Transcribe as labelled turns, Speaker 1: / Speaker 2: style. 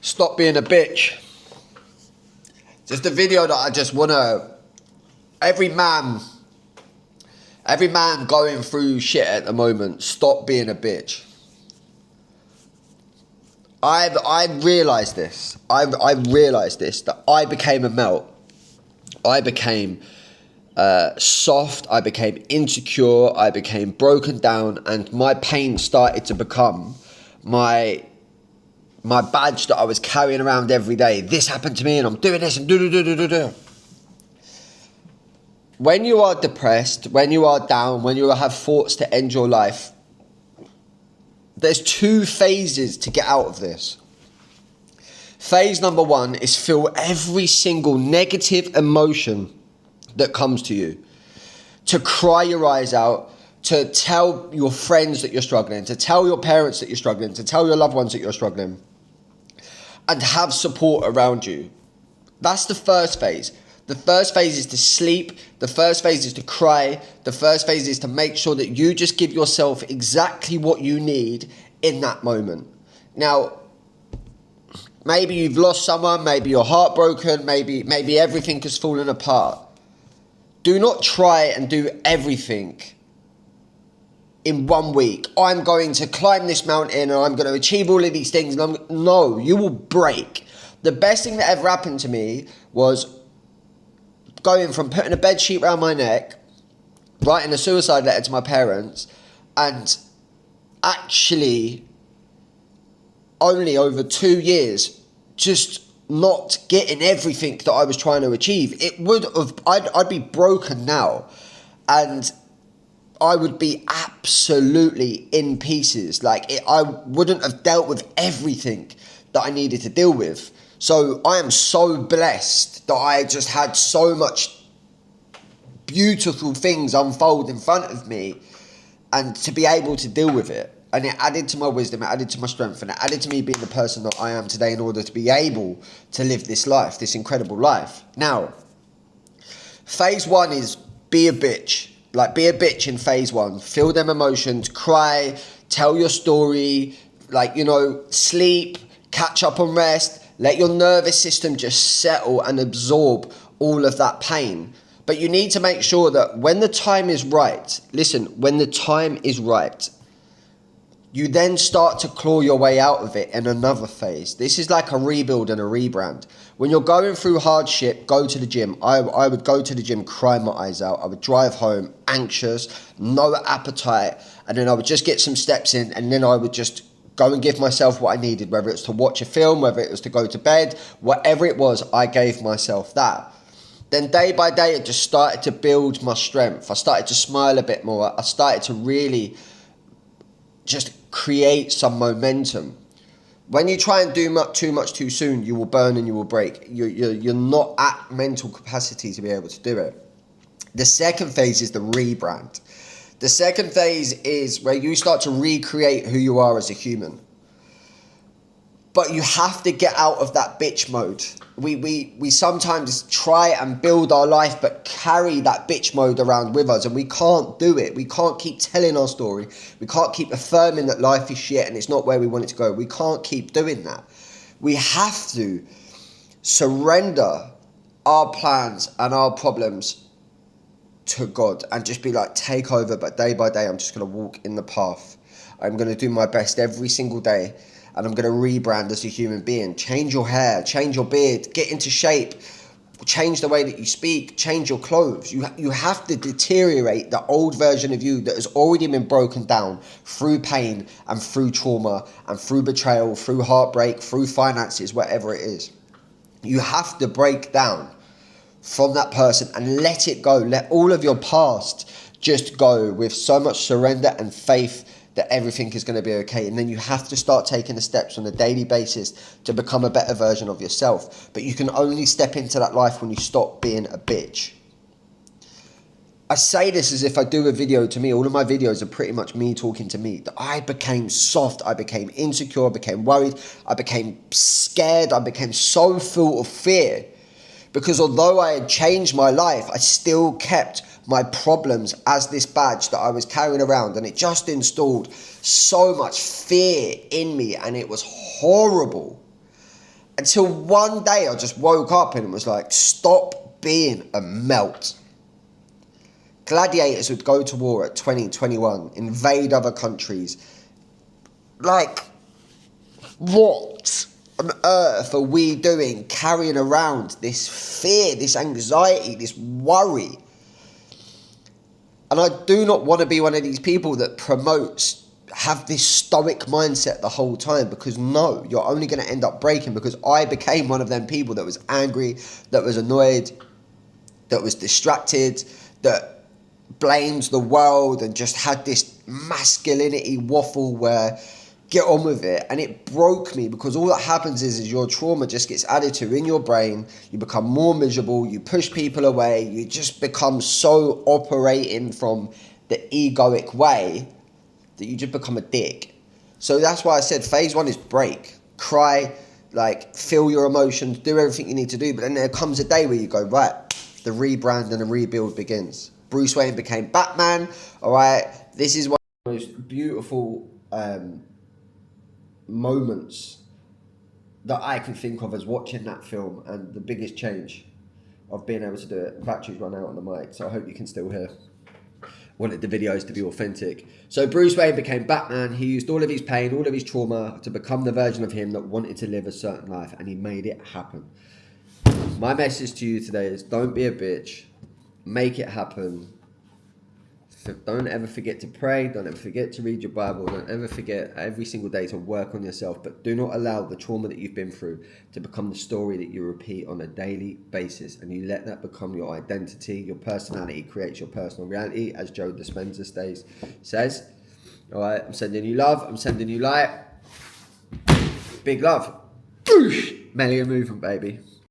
Speaker 1: Stop being a bitch. Just a video that I just wanna, every man going through shit at the moment, stop being a bitch. I realised this. I realised this, that I became a melt. I became soft, I became insecure, I became broken down, and my pain started to become my badge that I was carrying around every day. This happened to me and I'm doing this and do. When you are depressed, when you are down, when you have thoughts to end your life, there's two phases to get out of this. Phase number one is feel every single negative emotion that comes to you. To cry your eyes out, to tell your friends that you're struggling, to tell your parents that you're struggling, to tell your loved ones that you're struggling, and have support around you. That's the first phase. The first phase is to sleep. The first phase is to cry. The first phase is to make sure that you just give yourself exactly what you need in that moment. Now, maybe you've lost someone, maybe you're heartbroken, maybe everything has fallen apart. Do not try and do everything in 1 week. I'm going to climb this mountain and I'm going to achieve all of these things. No, you will break. The best thing that ever happened to me was going from putting a bed sheet around my neck, writing a suicide letter to my parents, and actually only over 2 years just not getting everything that I was trying to achieve. I'd be broken now, and I would be absolutely in pieces. I wouldn't have dealt with everything that I needed to deal with. So I am so blessed that I just had so much beautiful things unfold in front of me, and to be able to deal with it. And it added to my wisdom, it added to my strength, and it added to me being the person that I am today in order to be able to live this life, this incredible life. Now, phase one is be a bitch. Be a bitch in phase one. Feel them emotions, cry, tell your story, sleep, catch up on rest, let your nervous system just settle and absorb all of that pain. But you need to make sure that when the time is right, when the time is right, you then start to claw your way out of it in another phase. This is like a rebuild and a rebrand. When you're going through hardship, go to the gym. I would go to the gym, cry my eyes out. I would drive home anxious, no appetite, and then I would just get some steps in, and then I would just go and give myself what I needed, whether it's to watch a film, whether it was to go to bed, whatever it was, I gave myself that. Then day by day, it just started to build my strength. I started to smile a bit more. I started to really just create some momentum. When you try and do too much too soon, you will burn and you will break. You're not at mental capacity to be able to do it. The second phase is the rebrand. The second phase is where you start to recreate who you are as a human. But you have to get out of that bitch mode. We sometimes try and build our life but carry that bitch mode around with us, and we can't do it. We can't keep telling our story. We can't keep affirming that life is shit and it's not where we want it to go. We can't keep doing that. We have to surrender our plans and our problems to God and just be like, take over, but day by day I'm just going to walk in the path. I'm going to do my best every single day, and I'm going to rebrand as a human being. Change your hair, change your beard, get into shape, change the way that you speak, change your clothes. You have to deteriorate the old version of you that has already been broken down through pain and through trauma and through betrayal, through heartbreak, through finances, whatever it is. You have to break down from that person and let it go. Let all of your past just go with so much surrender and faith that everything is going to be okay. And then you have to start taking the steps on a daily basis to become a better version of yourself. But you can only step into that life when you stop being a bitch. I say this as if I do a video to me. All of my videos are pretty much me talking to me. I became soft, I became insecure, I became worried, I became scared, I became so full of fear. Because although I had changed my life, I still kept my problems as this badge that I was carrying around, and it just installed so much fear in me, and it was horrible. Until one day I just woke up and it was like, stop being a melt. Gladiators would go to war at 20, 21, invade other countries. Like, what on earth are we doing carrying around this fear, this anxiety, this worry? And I do not want to be one of these people that promotes have this stoic mindset the whole time, because no, you're only going to end up breaking, because I became one of them people that was angry, that was annoyed, that was distracted, that blames the world and just had this masculinity waffle where get on with it. And it broke me, because all that happens is your trauma just gets added to in your brain. You become more miserable, you push people away, you just become so operating from the egoic way that you just become a dick. So that's why I said phase one is break, cry, like feel your emotions, do everything you need to do. But then there comes a day where you go, right, the rebrand and the rebuild begins. Bruce Wayne became Batman. All right, this is one of the most beautiful moments that I can think of as watching that film, and the biggest change of being able to do it. Batteries run out on the mic, so I hope you can still hear. Wanted the videos to be authentic. So Bruce Wayne became Batman. He used all of his pain, all of his trauma to become the version of him that wanted to live a certain life, and he made it happen. My message to you today is, don't be a bitch. Make it happen. Don't ever forget to pray. Don't ever forget to read your Bible. Don't ever forget every single day to work on yourself. But do not allow the trauma that you've been through to become the story that you repeat on a daily basis. And you let that become your identity. Your personality creates your personal reality, as Joe Dispenza says. All right, I'm sending you love. I'm sending you light. Big love. Melly movement, baby.